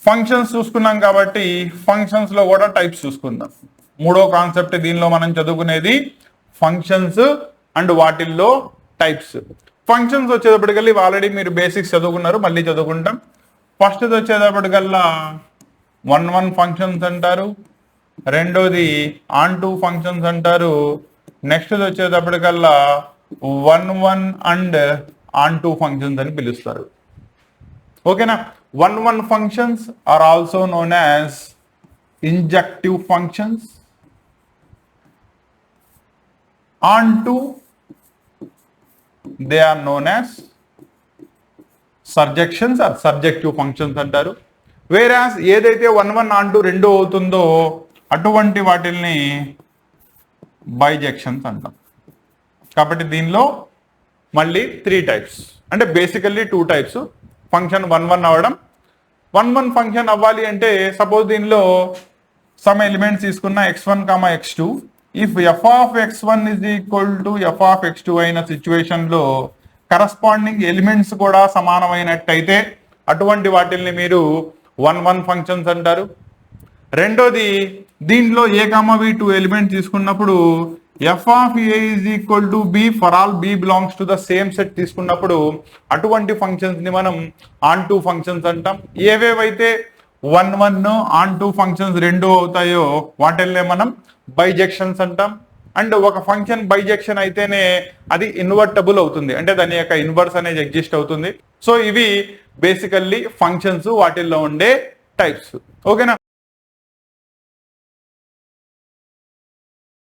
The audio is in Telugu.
ఫంక్షన్స్ చూసుకున్నాం కాబట్టి ఫంక్షన్స్ లో కూడా టైప్స్ చూసుకుందాం. మూడో కాన్సెప్ట్ దీనిలో మనం చదువుకునేది ఫంక్షన్స్ అండ్ వాటిల్లో టైప్స్. ఫంక్షన్స్ వచ్చేటప్పటికల్లా ఆల్రెడీ మీరు బేసిక్స్ చదువుకున్నారు, మళ్ళీ చదువుకుంటాం. ఫస్ట్ వచ్చేటప్పటికల్లా 1-1 ఫంక్షన్స్ అంటారు, రెండోది ఆన్-టూ ఫంక్షన్స్ అంటారు, నెక్స్ట్ వచ్చేటప్పటికల్లా 1-1 అండ్ ఆన్-టూ ఫంక్షన్స్ అని పిలుస్తారు. ఓకేనా. 1-1 functions are also known as injective functions. On-to they are known as surjections or surjective functions అంటారు. వేరాస్ ఏదైతే 1-1 on-to రెండు అవుతుందో అటువంటి వాటిల్ని బైజెక్షన్స్ అంటాం. కాబట్టి దీనిలో మళ్ళీ 3 టైప్స్, అంటే బేసికల్లీ 2 టైప్స్. ఫంక్షన్ 1-1 అవ్వడం, 1-1 ఫంక్షన్ అవ్వాలి అంటే సపోజ్ దీనిలో సమ్ ఎలిమెంట్స్ తీసుకున్న x1, x2. If f of x1 is equal to f of x2 అయిన సిచ్యువేషన్ లో కరస్పాండింగ్ ఎలిమెంట్స్ కూడా సమానమైనట్టయితే అటువంటి వాటిల్ని మీరు 1-1 ఫంక్షన్స్ అంటారు. రెండోది దీనిలో a, b 2 ఎలిమెంట్స్ తీసుకున్నప్పుడు f of a is equal to b for all b belongs to the same set తీసుకున్నప్పుడు అటువంటి ఫంక్షన్స్ ని మనం ఆన్-టూ ఫంక్షన్స్ అంటాం. ఏవేవైతే 1-1 ఆన్-టూ ఫంక్షన్స్ రెండు అవుతాయో వాటిల్నే మనం బైజెక్షన్స్ అంటాం. అండ్ ఒక ఫంక్షన్ బైజెక్షన్ అయితేనే అది ఇన్వర్టబుల్ అవుతుంది, అంటే దాని యొక్క ఇన్వర్స్ అనేది ఎగ్జిస్ట్ అవుతుంది. సో ఇవి బేసికల్లీ ఫంక్షన్స్ వాటిల్లో ఉండే టైప్స్. ఓకేనా.